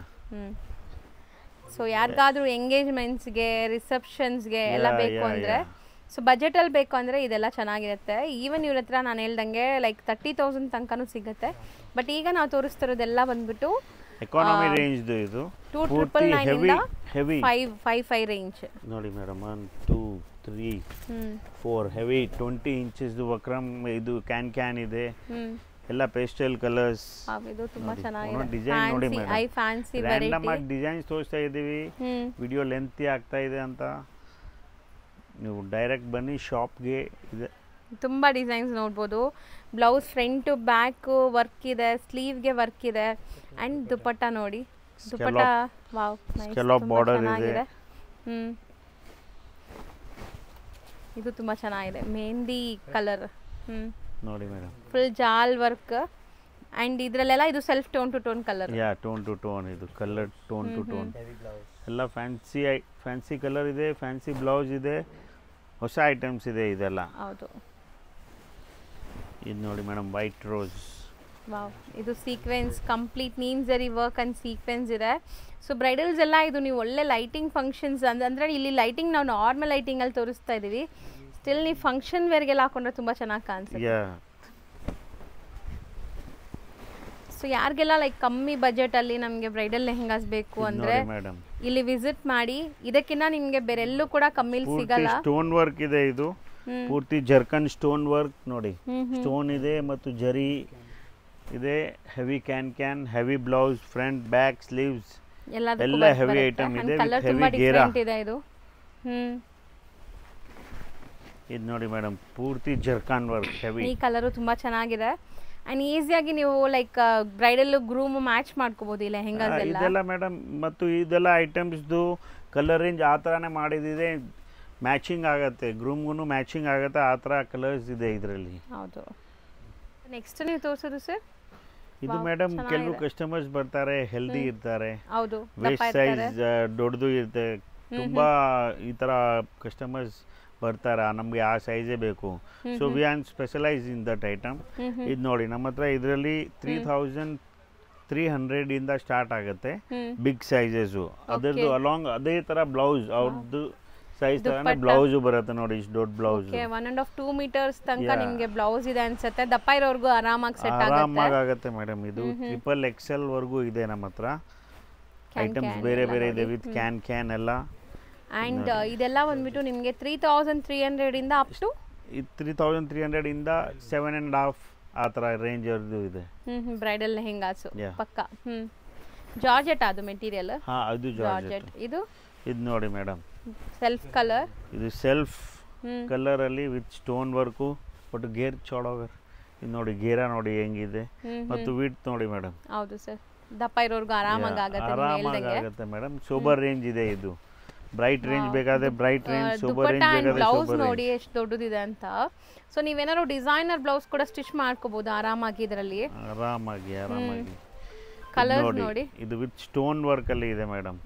ಸೊ ಯಾರಿಗಾದ್ರೂ ಎಂಗೇಜ್ಮೆಂಟ್ಸ್ಗೆ, ರಿಸೆಪ್ಷನ್ಸ್ಗೆ ಎಲ್ಲ ಬೇಕು ಅಂದರೆ, ಸೊ ಬಜೆಟಲ್ಲಿ ಬೇಕು ಅಂದರೆ ಇದೆಲ್ಲ ಚೆನ್ನಾಗಿರುತ್ತೆ. ಈವನ್ ಇವ್ರ ಹತ್ರ ನಾನು ಹೇಳ್ದಂಗೆ ಲೈಕ್ 30,000 ತನಕನೂ ಸಿಗುತ್ತೆ. ಬಟ್ ಈಗ ನಾವು ತೋರಿಸ್ತಿರೋದೆಲ್ಲ ಬಂದ್ಬಿಟ್ಟು ಎಕಾನಮಿ ರೇಂಜ್ ಇದು. 2,999 ಇಂದ 5,500 ರೇಂಜ್ ನೋಡಿ ಮೇಡಮ್. 1 2 3 4 ಹೆವಿ 20 ಇಂಚಸ್ ವಕ್ರಮ್ ಇದು. ಕ್ಯಾನ್ ಇದೆ. ಎಲ್ಲ ಪೇಸ್ಟಲ್ ಕಲರ್ಸ್. ಇದು ತುಂಬಾ ಚೆನ್ನಾಗಿದೆ. ಡಿಸೈನ್ ನೋಡಿ madam, I fancy variety. Random ಆಗಿ ಡಿಸೈನ್ಸ್ ತೋರಿಸ್ತಾ ಇದೀವಿ. ವಿಡಿಯೋ ಲೆಂತಿ ಆಗ್ತಾ ಇದೆ ಅಂತ ನೀವು ಡೈರೆಕ್ಟ್ ಬನ್ನಿ ಶಾಪ್ಗೆ. ತುಂಬ ಡಿಸೈನ್ಸ್ ನೋಡ್ಬೋದು. ಬ್ಲೌಸ್ ಫ್ರಂಟು ಬ್ಯಾಕು ವರ್ಕ್ ಇದೆ, ಸ್ಲೀವ್ಗೆ ವರ್ಕ್ ಇದೆ ಆ್ಯಂಡ್ ದುಪಟ್ಟ ನೋಡಿ, ದುಪಟ್ಟ ವಾವ್ ನೈಸ್, ತುಂಬ ಚೆನ್ನಾಗಿದೆ. ಇದು ತುಂಬ ಚೆನ್ನಾಗಿದೆ, ಮೆಹಂದಿ ಕಲರ್. ನೋಡಿ ಮೇಡಮ್, ಫುಲ್ ಜಾಲ್ ವರ್ಕ್ ಆ್ಯಂಡ್ ಇದರಲ್ಲೆಲ್ಲ ಇದು self tone to tone colour. Tone to tone, ಇದು ಕಲರ್ ಟೋನ್ ಟು ಟೋನ್ ಎಲ್ಲ ಫ್ಯಾನ್ಸಿ ಕಲರ್ ಇದೆ, ಫ್ಯಾನ್ಸಿ ಬ್ಲೌಸ್ ಇದೆ, ಹೊಸ ಐಟಮ್ಸ್ ಇದೆ ಇದೆಲ್ಲ. ಹೌದು, ಇದು ನೋಡಿ ಮೇಡಮ್, ವೈಟ್ ರೋಸ್. ವಾವ್, ಇದು ಸೀಕ್ವೆನ್ಸ್ ಕಂಪ್ಲೀಟ್ ನೀಮ್ ಜರಿ ವರ್ಕ್ ಅಂಡ್ ಸೀಕ್ವೆನ್ಸ್ ಇದೆ. ಸೊ ಬ್ರೈಡಲ್ಸ್ ಎಲ್ಲ ಇದು ನೀವು ಒಳ್ಳೆ ಲೈಟಿಂಗ್ ಫಂಕ್ಷನ್ಸ್ ಅಂದರೆ ಇಲ್ಲಿ ಲೈಟಿಂಗ್ ನಾವು ನಾರ್ಮಲ್ ಲೈಟಿಂಗಲ್ಲಿ ತೋರಿಸ್ತಾ ಇದ್ದೀವಿ, ಸ್ಟಿಲ್ ನೀವು ಫಂಕ್ಷನ್ ವೇರ್ಗೆಲ್ಲ ಹಾಕೊಂಡ್ರೆ ತುಂಬ ಚೆನ್ನಾಗಿ ಕಾಣಿಸುತ್ತೆ. ಸೊ ಯಾರಿಗೆಲ್ಲ ಲೈಕ್ ಕಮ್ಮಿ ಬಜೆಟಲ್ಲಿ ನಮಗೆ ಬ್ರೈಡಲ್ ಲೆಹೆಂಗಾಸ್ ಬೇಕು ಅಂದರೆ ಇಲ್ಲಿ ವಿಸಿಟ್ ಮಾಡಿ. ಇದಕ್ಕಿಂತ ನಿಮಗೆ ಬೇರೆಲ್ಲೂ ಕೂಡ ಕಮ್ಮಿಲಿ ಸಿಗಲ್ಲ. ಸ್ಟೋನ್ ವರ್ಕ್ ಇದೆ, ಇದು ಪೂರ್ತಿ ಜರ್ಕನ್ ಸ್ಟೋನ್ ವರ್ಕ್ ನೋಡಿ, ಸ್ಟೋನ್ ಇದೆ ಮತ್ತು ಜರಿ ಇದೆ, heavy can, heavy blouse, front back sleeves ಎಲ್ಲ ಹೆವಿ ಐಟಮ್ ಇದೆ, ಹೆವಿ ಗೇರಾ ಇದೆ. ಇದು ಇದು ನೋಡಿ ಮೇಡಮ್, ಪೂರ್ತಿ ಜರ್ಕಾನ್ ವರ್ಕ್ ಹೆವಿ. ಈ ಕಲರು ತುಂಬ ಚೆನ್ನಾಗಿದೆ ಆ್ಯಂಡ್ ಈಸಿಯಾಗಿ ನೀವು ಲೈಕ್ ಬ್ರೈಡಲ್ ಗ್ರೂಮ್ ಮ್ಯಾಚ್ ಮಾಡ್ಕೋಬೋದು ಈ ಲೆಹೆಂಗಾಸ್ ಎಲ್ಲ. ಇದೆಲ್ಲ ಮೇಡಮ್, ಮತ್ತು ಇದೆಲ್ಲ ಐಟಮ್ಸ್ದು ಕಲರ್ ರೇಂಜ್ ಆ ಥರನೇ ಮಾಡಿದಿದೆ, ಮ್ಯಾಚಿಂಗ್ ಆಗುತ್ತೆ, ಗ್ರೂಮ್ಗೂ ಮ್ಯಾಚಿಂಗ್ ಆಗುತ್ತೆ, ಆ ಥರ ಕಲರ್ಸ್ ಇದೆ ಇದರಲ್ಲಿ. ಹೌದು. ನೆಕ್ಸ್ಟ್ ನೀವು ತೋರಿಸೋದು ಸರ್? ಇದು ಮೇಡಮ್, ಕೆಲವು ಕಸ್ಟಮರ್ಸ್ ಬರ್ತಾರೆ ಹೆಲ್ದಿ ಇರ್ತಾರೆ, ಹೌದು, ವೇಸ್ಟ್ ಸೈಜ್ ದೊಡ್ಡದು ಇರುತ್ತೆ, ತುಂಬ ಈ ಥರ ಕಸ್ಟಮರ್ಸ್ ಬರ್ತಾರೆ, ನಮಗೆ ಆ ಸೈಜೇ ಬೇಕು. So we are specialise in that item. ಇದು ನೋಡಿ, ನಮ್ಮ ಹತ್ರ ಇದರಲ್ಲಿ 3300 ಇಂದ ಸ್ಟಾರ್ಟ್ ಆಗುತ್ತೆ ಬಿಗ್ ಸೈಜಸ್ಸು. ಅದರದ್ದು ಅಲಾಂಗ್ ಅದೇ ಥರ ಬ್ಲೌಸ್ ಅವ್ರದ್ದು ಸೈಜ್ ತರನೇ ಬ್ಲೌಸ್ ಬರುತ್ತೆ ನೋಡಿ, ಇಷ್ಟು ದೊಡ್ಡ ಬ್ಲೌಸ್. 1.5-2 ಮೀಟರ್ಸ್ ತನಕ ನಿಮಗೆ ಬ್ಲೌಸ್ ಇದೆ ಅನ್ಸುತ್ತೆ. ದಪ್ಪ ಇರೋರ್ಗೂ ಆರಾಮಾಗಿ ಸೆಟ್ ಆಗುತ್ತೆ ಮೇಡಮ್. ಇದು XXL ವರ್ಗೂ ಇದೆ ನಮ್ಮ ಹತ್ರ ಐಟಮ್ಸ್, ಬೇರೆ ಬೇರೆ ಇದೆ ವಿತ್ ಕ್ಯಾನ್ ಎಲ್ಲ. ಆ್ಯಂಡ್ ಇದೆಲ್ಲ ಬಂದ್ಬಿಟ್ಟು ನಿಮಗೆ 3300 ಇಂದ ಅಪ್ ಟು 3300 ಇಂದ 7.5 ಆ ಥರ ರೇಂಜ್ ಅವ್ರದ್ದು ಇದೆ. ಬ್ರೈಡಲ್ ಲೆಹೆಂಗಾಸು ಪಕ್ಕ. ಜಾರ್ಜೆಟ್ ಅದು ಮೆಟೀರಿಯಲ್. ಹಾಂ, ಅದು ಜಾರ್ಜೆಟ್. ಇದು ನೋಡಿ ಮೇಡಮ್, ಸೆಲ್ಫ್ ಕಲರ್. ಇದು ಸೆಲ್ಫ್ ಕಲರ್ ಅಲ್ಲಿ ವಿತ್ ಸ್ಟೋನ್ ವರ್ಕು, ಬಟ್ ಗೇರ್ ಚೌಡೋಗರ್. ಇದು ನೋಡಿ, ಗೇರ ನೋಡಿ ಹೆಂಗಿದೆ, ಮತ್ತು ವಿಡ್ತ್ ನೋಡಿ ಮೇಡಮ್. ಹೌದು ಸರ್, ದಪ್ಪ ಇರೋರ್ಗೂ ಆರಾಮಾಗಿ ಆಗುತ್ತೆ ಮೇಡಮ್. ಸೋಬರ್ ರೇಂಜ್ ಇದೆ ಇದು. ಬ್ರೈಟ್ ರೇಂಜ್ ಬೇಕಾದ್ರೆ ಬ್ರೈಟ್ ರೇಂಜ್, ಸೋಬರ್ ರೇಂಜ್ ಬೇಕಾದ್ರೆ ಬ್ಲೌಸ್ ನೋಡಿ ಎಷ್ಟು ದೊಡ್ಡದಿದೆ ಅಂತ. ಸೊ ನೀವೇನಾದ್ರು ಡಿಸೈನರ್ ಬ್ಲೌಸ್ ಕೂಡ ಸ್ಟಿಚ್ ಮಾಡ್ಕೋಬಹುದು ಆರಾಮಾಗಿ ಇದರಲ್ಲಿ, ಆರಾಮಾಗಿ. ಕಲರ್ಸ್ ನೋಡಿ, ಇದು ವಿತ್ ಸ್ಟೋನ್ ವರ್ಕ್ ಅಲ್ಲಿ ಇದೆ ಮೇಡಮ್.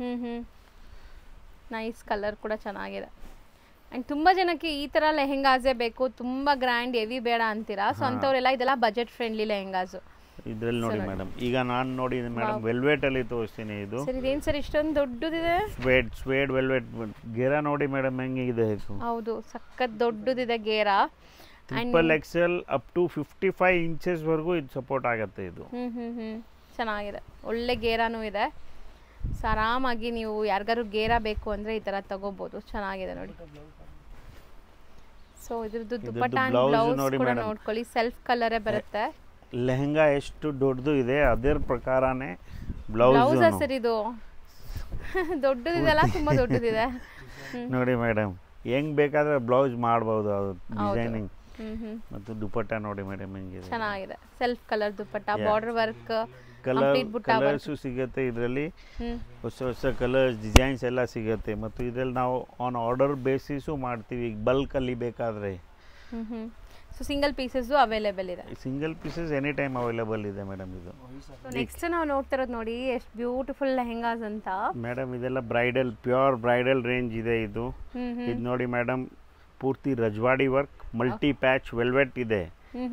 ನೈಸ್ ಕಲರ್ ಕೂಡ ಚೆನ್ನಾಗಿದೆ. ಆ್ಯಂಡ್ ತುಂಬ ಜನಕ್ಕೆ ಈ ಥರ ಲೆಹೆಂಗಾಸೇ ಬೇಕು, ತುಂಬ ಗ್ರ್ಯಾಂಡ್ ಹೆವಿ ಬೇಡ ಅಂತೀರಾ. ಸೊ ಅಂಥವರೆಲ್ಲ ಇದೆಲ್ಲ ಬಜೆಟ್ ಫ್ರೆಂಡ್ಲಿ ಲೆಹೆಂಗಾಸು. ಇದ್ರಲ್ಲಿ ನೋಡಿ ಮೇಡಮ್, ಈಗ ನಾನು ನೋಡಿ ಮೇಡಮ್ ವೆಲ್ವೆಟ್ ಅಲ್ಲಿ ತೋರಿಸ್ತೀನಿ. ಇದು ಸರ್ ಇದೇನು ಸರ್ ಇಷ್ಟೊಂದು ದೊಡ್ಡದಿದೆ? ಸ್ವೇಡ್ ವೆಲ್ವೆಟ್ ಗೇರಾ ನೋಡಿ ಮೇಡಮ್ ಹೆಂಗಿದೆ. ಹೌದು, ಸಖತ್ ದೊಡ್ಡದಿದೆ ಗೇರಾ. XXL ಅಪ್ ಟು 55 ಇಂಚಸ್ ವರೆಗೂ ಇದು ಸಪೋರ್ಟ್ ಆಗುತ್ತೆ. ಇದು ಚೆನ್ನಾಗಿದೆ, ಒಳ್ಳೆ ಗೇರಾನು ಇದೆ. ಸೊ ಆರಾಮಾಗಿ ನೀವು ಯಾರಿಗಾರು ಗೇರಾ ಬೇಕು ಅಂದರೆ ಈ ಥರ ತಗೋಬೋದು, ಚೆನ್ನಾಗಿದೆ ನೋಡಿ. ಸೊ ಇದ್ರದ್ದು ದುಪಟ್ಟ ಆ್ಯಂಡ್ ಬ್ಲೌಸ್ ಕೂಡ ನೋಡ್ಕೊಳ್ಳಿ, ಸೆಲ್ಫ್ ಕಲರೇ ಬರುತ್ತೆ. ಲೆಹಂಗಾ ಎಷ್ಟು ದೊಡ್ಡದು ಇದೆ ಅದರ ಪ್ರಕಾರನೇ ಬ್ಲೌಸ್ ಸರ್. ಇದು ದೊಡ್ಡದಿದೆಲ್ಲ, ತುಂಬ ದೊಡ್ಡದಿದೆ ನೋಡಿ ಮೇಡಮ್. ಹೆಂಗ್ ಬೇಕಾದ್ರೆ ಬ್ಲೌಸ್ ಮಾಡಬಹುದು, ಅದು ಡಿಸೈನಿಂಗ್. ಮತ್ತು ದುಪಟ್ಟ ನೋಡಿ ಮೇಡಮ್ ಹೆಂಗಿದೆ, ಚೆನ್ನಾಗಿದೆ. Self colour dupatta, border work, colours ಸಿಗುತ್ತೆ ಇದರಲ್ಲಿ. ಹೊಸ ಕಲರ್ಸ್ ಡಿಸೈನ್ಸ್ ಎಲ್ಲ ಸಿಗುತ್ತೆ. ಮತ್ತು ಇದರಲ್ಲಿ ನಾವು ಆನ್ ಆರ್ಡರ್ ಬೇಸಿಸು ಮಾಡ್ತೀವಿ, ಬಲ್ಕ್ ಅಲ್ಲಿ ಬೇಕಾದ್ರೆ. ಸೊ ಸಿಂಗಲ್ ಪೀಸಸ್ ಅವೈಲೇಬಲ್ ಇದೆ. Single pieces any time available ಇದೆ ಮೇಡಮ್. ಇದು ನೆಕ್ಸ್ಟ್ ನಾವು ನೋಡ್ತಿರೋದು ನೋಡಿ, ಎಷ್ಟು ಬ್ಯೂಟಿಫುಲ್ ಲೆಹೆಂಗಾಸ್ ಅಂತ ಮೇಡಮ್. ಇದೆಲ್ಲ ಬ್ರೈಡಲ್, ಪ್ಯೂರ್ ಬ್ರೈಡಲ್ ರೇಂಜ್ ಇದೆ. ಇದು ನೋಡಿ ಮೇಡಮ್, ಪೂರ್ತಿ Rajwadi work, multi patch velvet ಇದೆ.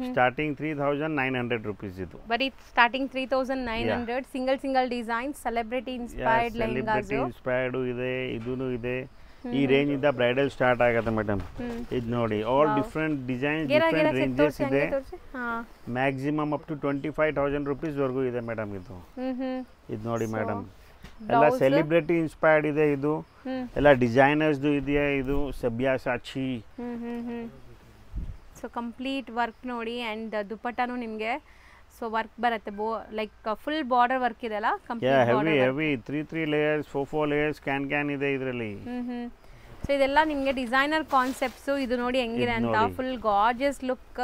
Starting 3900 rupees. ಇದು ಬರೀ starting 3900. Single design, celebrity inspired lehengas, inspired ಇದೆ. ಇದೂನು ಇದೆ. ಈ ರೇಂಜ್ ಇಂದ ಬ್ರೈಡಲ್ ಸ್ಟಾರ್ಟ್ ಆಗುತ್ತೆ ಮೇಡಮ್. ಇದು ನೋಡಿ, all different designs, different ranges ಇದೆ. ಮ್ಯಾಕ್ಸಿಮಮ್ ಅಪ್ ಟು 25,000 ರೂಪೀಸ್ ವರೆಗೂ ಇದೆ ಮೇಡಮ್. ಇದು ನೋಡಿ ಮೇಡಮ್, ಎಲ್ಲ ಸೆಲೆಬ್ರಿಟಿ ಇನ್ಸ್ಪೈರ್ಡ್ ಇದೆ. ಇದು ಎಲ್ಲ ಡಿಸೈನರ್ಸ್ ಇದೆಯಾ. ಇದು ಸಬ್ಯಾಸಾಚಿ. ಸೊ ಕಂಪ್ಲೀಟ್ ವರ್ಕ್ ನೋಡಿ. ಆ್ಯಂಡ್ ದುಪಟ್ಟಾನು ನಿಮಗೆ ಸೊ ವರ್ಕ್ ಬರುತ್ತೆ, ಲೈಕ್ ಫುಲ್ ಬಾರ್ಡರ್ ವರ್ಕ್ ಇದೆಲ್ಲ. ಹೆವಿ 3 ಲೇಯರ್ಸ್ 4 ಲೇಯರ್ಸ್ ಕ್ಯಾನ್ ಇದೆ ಇದರಲ್ಲಿ. ಸೊ ಇದೆಲ್ಲ ನಿಮಗೆ ಡಿಸೈನರ್ ಕಾನ್ಸೆಪ್ಟ್ಸು. ಇದು ನೋಡಿ ಹೆಂಗಿದೆ ಅಂತ, full gorgeous look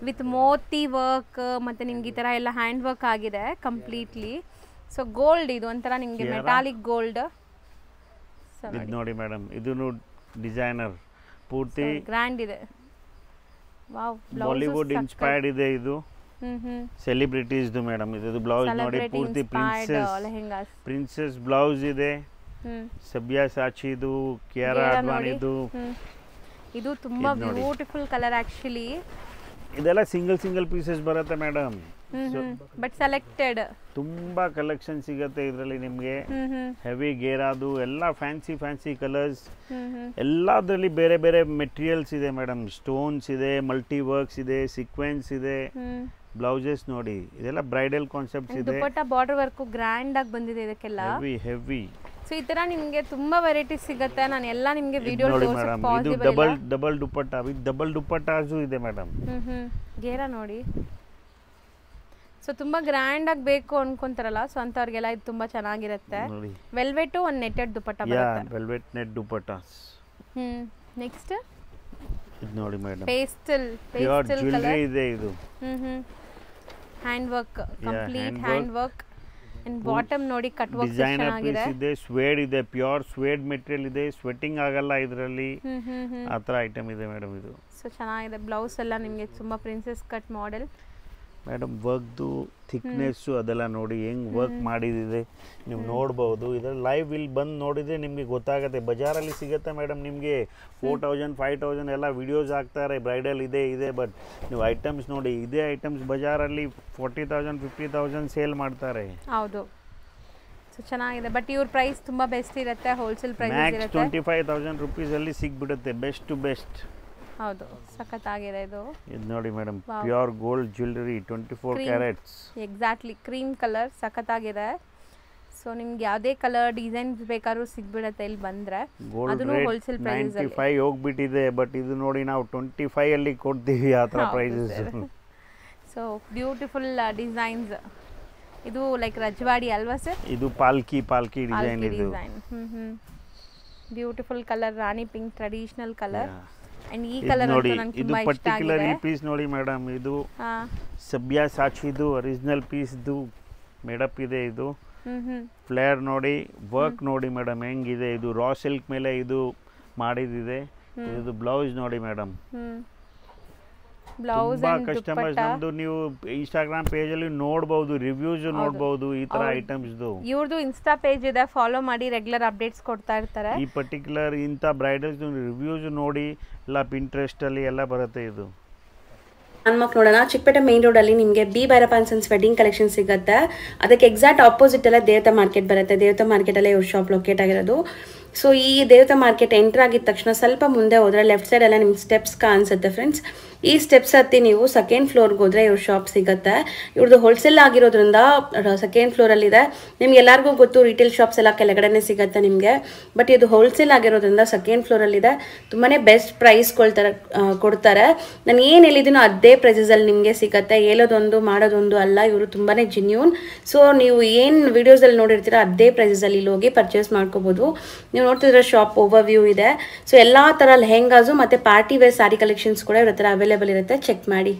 with Moti work, ಮತ್ತು ನಿಮ್ಗೆ ಈ ಥರ ಎಲ್ಲ ಹ್ಯಾಂಡ್ ವರ್ಕ್ ಆಗಿದೆ ಕಂಪ್ಲೀಟ್ಲಿ. ಸೊ ಗೋಲ್ಡ್, ಇದು ಒಂಥರ ನಿಮಗೆ ಮೆಟಾಲಿಕ್ ಗೋಲ್ಡ್. ಇದು ನೋಡಿ ಮೇಡಮ್, ಇದು ಡಿಸೈನರ್ ಪೂರ್ತಿ ಗ್ರ್ಯಾಂಡ್ ಇದೆ. ವಾವ್, ಬಾಲಿವುಡ್ ಇನ್ಸ್ಪೈರ್ಡ್ ಇದೆ ಇದು. ಸೆಲೆಬ್ರಿಟೀಸ್ ಮೇಡಮ್ ಇದು ಬ್ಲೌಸ್ ನೋಡಿ, ಪೂರ್ತಿ ಪ್ರಿನ್ಸೆಸ್ ಬ್ಲೌಸ್ ಇದೆ. ಸಬ್ಯಾಸಾಚಿದು, ಕಿಯಾರಾ ಅಡ್ವಾಣಿದು. ಇದು ತುಂಬಾ ಬ್ಯೂಟಿಫುಲ್ ಕಲರ್ ಆಕ್ಚುಲಿ. ಇದೆಲ್ಲ ಸಿಂಗಲ್ ಪೀಸಸ್ ಬರುತ್ತೆ ಮೇಡಮ್, ಬಟ್ ಸೆಲೆಕ್ಟೆಡ್. ತುಂಬಾ ಕಲೆಕ್ಷನ್ ಸಿಗುತ್ತೆ ಇದರಲ್ಲಿ ನಿಮಗೆ. ಹೆವಿ ಗೇರಾದು ಎಲ್ಲ ಫ್ಯಾನ್ಸಿ ಕಲರ್ಸ್, ಎಲ್ಲದರಲ್ಲಿ ಬೇರೆ ಬೇರೆ ಮೆಟೀರಿಯಲ್ಸ್ ಇದೆ ಮೇಡಮ್. ಸ್ಟೋನ್ಸ್ ಇದೆ, ಮಲ್ಟಿ ವರ್ಕ್ಸ್ ಇದೆ, ಸೀಕ್ವೆನ್ಸ್ ಇದೆ. ಬ್ಲೌಸಸ್ ನೋಡಿ, ಇದೆಲ್ಲ ಬ್ರೈಡಲ್ ಕಾನ್ಸೆಪ್ಟ್ಸ್ ಇದೆ. ದುಪಟ್ಟಾ ಬಾರ್ಡರ್ ವರ್ಕ್ ಗ್ರ್ಯಾಂಡ್ ಆಗಿ ಬಂದಿದೆ ಇದಕ್ಕೆಲ್ಲ, ಹೆವಿ. ಸೊ ಈ ತರ ನಿಮಗೆ ತುಂಬಾ ವೆರೈಟೀಸ್ ಸಿಗುತ್ತೆ. ನಾನು ಎಲ್ಲ ನಿಮಗೆ ವಿಡಿಯೋ ತೋರಿಸೋಕೆ ಪಾಸಿಬಲ್ ಇಲ್ಲ. ಡಬಲ್ ದುಪಟ್ಟಾ ವಿತ್ ಡಬಲ್ ದುಪಟ್ಟಾಸು ಇದೆ ಮೇಡಮ್. ಗೇರಾ ನೋಡಿ. ಸೊ ತುಂಬಾ ಗ್ರ್ಯಾಂಡ್ ಆಗಿ ಬೇಕು ಅನ್ಕೊಂತಾರಲ್ಲ, ಸೊ ಅಂತವ್ರಿಗೆಲ್ಲ ಇದು ತುಂಬಾ ಚೆನ್ನಾಗಿರುತ್ತೆ. ವೆಲ್ವೆಟ್ ಒಂದು ನೆಟೆಡ್ ದುಪಟ್ಟಾ ಬರುತ್ತೆ. Velvet net dupattas. ನೆಕ್ಸ್ಟ್ ಇದು ನೋಡಿ ಮೇಡಮ್, ಪೇಸ್ಟಲ್ ಜ್ಯುವೆಲರಿ ಇದೆ ಇದು. Hand work, complete hand work. And bottom ನೋಡಿ ಕಟ್ ವರ್ಕ್ ಡಿಸೈನರ್ ಪೀಸ್ ಇದೆ. ಸ್ವೇಡ್ ಇದೆ, ಪ್ಯೂರ್ ಸ್ವೇಡ್ ಮೆಟೀರಿಯಲ್ ಇದೆ, ಸ್ವೆಟ್ಟಿಂಗ್ ಆಗಲ್ಲ ಇದರಲ್ಲಿ. ಆ ಥರ ಐಟಮ್ ಇದೆ ಮೇಡಮ್ ಇದು. ಸೊ ಚೆನ್ನಾಗಿದೆ. ಬ್ಲೌಸ್ ಎಲ್ಲ ನಿಮಗೆ ತುಂಬಾ ಪ್ರಿನ್ಸೆಸ್ ಕಟ್ ಮಾಡೆಲ್ ಮೇಡಮ್. ವರ್ಕ್ದು ಥಿಕ್ನೆಸ್ಸು ಅದೆಲ್ಲ ನೋಡಿ ಹೆಂಗ್ ವರ್ಕ್ ಮಾಡಿದಿದೆ ನೀವು ನೋಡ್ಬೋದು. ಇದರಲ್ಲಿ ಲೈವ್ ಇಲ್ಲಿ ಬಂದು ನೋಡಿದರೆ ನಿಮಗೆ ಗೊತ್ತಾಗುತ್ತೆ. ಬಜಾರಲ್ಲಿ ಸಿಗುತ್ತೆ ಮೇಡಮ್ ನಿಮಗೆ 4000 5000 ಎಲ್ಲ ವಿಡಿಯೋಸ್ ಹಾಕ್ತಾರೆ, ಬ್ರೈಡಲ್ ಇದೆ. ಬಟ್ ನೀವು ಐಟಮ್ಸ್ ನೋಡಿ, ಇದೇ ಐಟಮ್ಸ್ ಬಜಾರಲ್ಲಿ 40,000 50,000 ಸೇಲ್ ಮಾಡ್ತಾರೆ. ಹೌದು. ಸೊ ಚೆನ್ನಾಗಿದೆ. ಬಟ್ ಇವ್ರ ಪ್ರೈಸ್ ತುಂಬಾ ಬೆಸ್ಟ್ ಇರುತ್ತೆ, ಹೋಲ್ಸೇಲ್ ಪ್ರೈಸ್ ಇರುತ್ತೆ. 25,000 ರೂಪೀಸಲ್ಲಿ ಸಿಗ್ಬಿಡುತ್ತೆ, ಬೆಸ್ಟ್ ಟು ಬೆಸ್ಟ್. ಹೌದು, ಸಖತ್ತಾಗಿದೆ ಇದು. ಇದು ನೋಡಿ madam, pure gold jewellery 24 carrots. Exactly cream colour, ಸಖತ್ತಾಗಿದೆ. ಸೊ ನಿಮ್ಗೆ ಯಾವುದೇ ಕಲರ್ ಡಿಸೈನ್ಸ್ ಬೇಕಾದ್ರೂ ಸಿಗ್ಬಿಡುತ್ತೆ ಇಲ್ಲಿ ಬಂದ್ರೆ. ಅದನ್ನು ಹೋಲ್ಸೇಲ್ ಪ್ರೈಸ್ ಅಲ್ಲಿ 95 ಹೋಗ್ಬಿಟ್ಟಿದೆ, ಬಟ್ ಇದು ನೋಡಿ ನಾವು 25 ಅಲ್ಲಿ ಕೊಡ್ತೀವಿ ಆ ಥರ ಪ್ರೈಸಸ್. So beautiful designs. ಇದು ಲೈಕ್ ರಜವಾಡಿ ಅಲ್ವಾ ಸರ್? ಇದು ಪಾಲ್ಕಿ ಡಿಸೈನ್ ಇದು. Beautiful colour, Rani pink traditional colour. And ಈ ಕಲರ್ ನೋಡಿ, ಇದು ಪರ್ಟಿಕ್ಯುಲರ್ ಈ ಪೀಸ್ ನೋಡಿ ಮೇಡಮ್, ಇದು ಸಬ್ಯಾಸಾಚಿದು ಒರಿಜಿನಲ್ ಪೀಸ್ದು ಮೇಡಪ್ ಇದೆ. ಇದು ಫ್ಲೇರ್ ನೋಡಿ, ವರ್ಕ್ ನೋಡಿ ಮೇಡಮ್ ಹೆಂಗಿದೆ. ಇದು ರಾ ಸಿಲ್ಕ್ ಮೇಲೆ ಇದು ಮಾಡಿದಿದೆ. ಇದು ಬ್ಲೌಸ್ ನೋಡಿ ಮೇಡಮ್. ಬ್ಲೌಸ್ ಅಂಡ್ ಕಸ್ಟಮರ್ಸ್ ನಮ್ದು ನೀವು ಇನ್ಸ್ಟಾಗ್ರಾಮ್ ಪೇಜ್ ಅಲ್ಲಿ ನೋಡಬಹುದು, ರಿವ್ಯೂಸ್ ನೋಡಬಹುದು ಈ ತರ ಐಟಮ್ಸ್. ಇವ್ರದ್ದು ಇನ್ಸ್ಟಾ ಪೇಜ್ ಇದೆ, ಫಾಲೋ ಮಾಡಿ, ರೆಗ್ಯುಲರ್ ಅಪ್ಡೇಟ್ಸ್ ಕೊಡ್ತಾ ಇರ್ತಾರೆ. ಈ ಪರ್ಟಿಕ್ಯುಲರ್ ಇಂಥ ಬ್ರೈಡಲ್ಸ್ ರಿವ್ಯೂಸ್ ನೋಡಿ, ಎಲ್ಲ ಪಿಂಟ್ರೆಸ್ಟ್ ಅಲ್ಲಿ ಎಲ್ಲ ಬರುತ್ತೆ. ಇದು ಅನ್ಮಕ್ ನೋಡೋಣ. ಚಿಕ್ಕಪೇಟೆ ಮೇನ್ ರೋಡ್ ಅಲ್ಲಿ ನಿಮಗೆ B Bhyrappa and sons wedding collection ಸಿಗುತ್ತೆ. ಅದಕ್ಕೆ ಎಕ್ಸಾಕ್ಟ್ ಆಪೋಸಿಟ್ ಎಲ್ಲ ದೇವತಾ ಮಾರ್ಕೆಟ್ ಬರುತ್ತೆ. ದೇವತಾ ಮಾರ್ಕೆಟ್ ಅಲ್ಲೇ ಇವ್ರ ಶಾಪ್ ಲೊಕೇಟ್ ಆಗಿರೋದು. ಸೊ ಈ ದೇವತಾ ಮಾರ್ಕೆಟ್ ಎಂಟರ್ ಆಗಿದ ತಕ್ಷಣ ಸ್ವಲ್ಪ ಮುಂದೆ ಹೋದ್ರೆ ಲೆಫ್ಟ್ ಸೈಡ್ ಎಲ್ಲ ನಿಮ್ಗೆ ಸ್ಟೆಪ್ಸ್ ಕಾಣಿಸುತ್ತೆ ಫ್ರೆಂಡ್ಸ್. ಈ ಸ್ಟೆಪ್ಸ್ ಹತ್ತಿ ನೀವು ಸೆಕೆಂಡ್ ಫ್ಲೋರ್ಗೆ ಹೋದ್ರೆ ಇವ್ರ ಶಾಪ್ ಸಿಗುತ್ತೆ. ಇವ್ರದ್ದು ಹೋಲ್ಸೇಲ್ ಆಗಿರೋದ್ರಿಂದ ಸೆಕೆಂಡ್ ಫ್ಲೋರಲ್ಲಿ ಇದೆ. ನಿಮ್ಗೆ ಎಲ್ಲರಿಗೂ ಗೊತ್ತು, ರಿಟೇಲ್ ಶಾಪ್ಸ್ ಎಲ್ಲ ಕೆಳಗಡೆನೆ ಸಿಗುತ್ತೆ ನಿಮಗೆ. ಬಟ್ ಇದು ಹೋಲ್ಸೇಲ್ ಆಗಿರೋದ್ರಿಂದ ಸೆಕೆಂಡ್ ಫ್ಲೋರಲ್ಲಿದೆ. ತುಂಬಾ ಬೆಸ್ಟ್ ಪ್ರೈಸ್ ಕೊಡ್ತಾರೆ. ನಾನು ಏನು ಹೇಳಿದ್ದೀನೋ ಅದೇ ಪ್ರೈಸಲ್ಲಿ ನಿಮಗೆ ಸಿಗುತ್ತೆ. ಹೇಳೋದೊಂದು ಮಾಡೋದೊಂದು ಅಲ್ಲ, ಇವರು ತುಂಬಾ ಜೆನ್ಯೂನ್. ಸೊ ನೀವು ಏನು ವಿಡಿಯೋಸಲ್ಲಿ ನೋಡಿರ್ತೀರ ಅದೇ ಪ್ರೈಸಲ್ಲಿ ಇಲ್ಲಿ ಹೋಗಿ ಪರ್ಚೇಸ್ ಮಾಡ್ಕೋಬೋದು. ನೀವು ನೋಡ್ತಿದ್ರೆ ಶಾಪ್ ಓವರ್ ವ್ಯೂ ಇದೆ. ಸೊ ಎಲ್ಲ ಥರ ಲೆಹೆಂಗಾಸು ಮತ್ತು ಪಾರ್ಟಿ ವೇರ್ ಸ್ಯಾರಿ ಕಲೆಕ್ಷನ್ಸ್ ಕೂಡ ಇವ್ರ ಹತ್ರ ಅವೈಲೇಬಲ್ ಇರುತ್ತೆ. ಚೆಕ್ ಮಾಡಿ.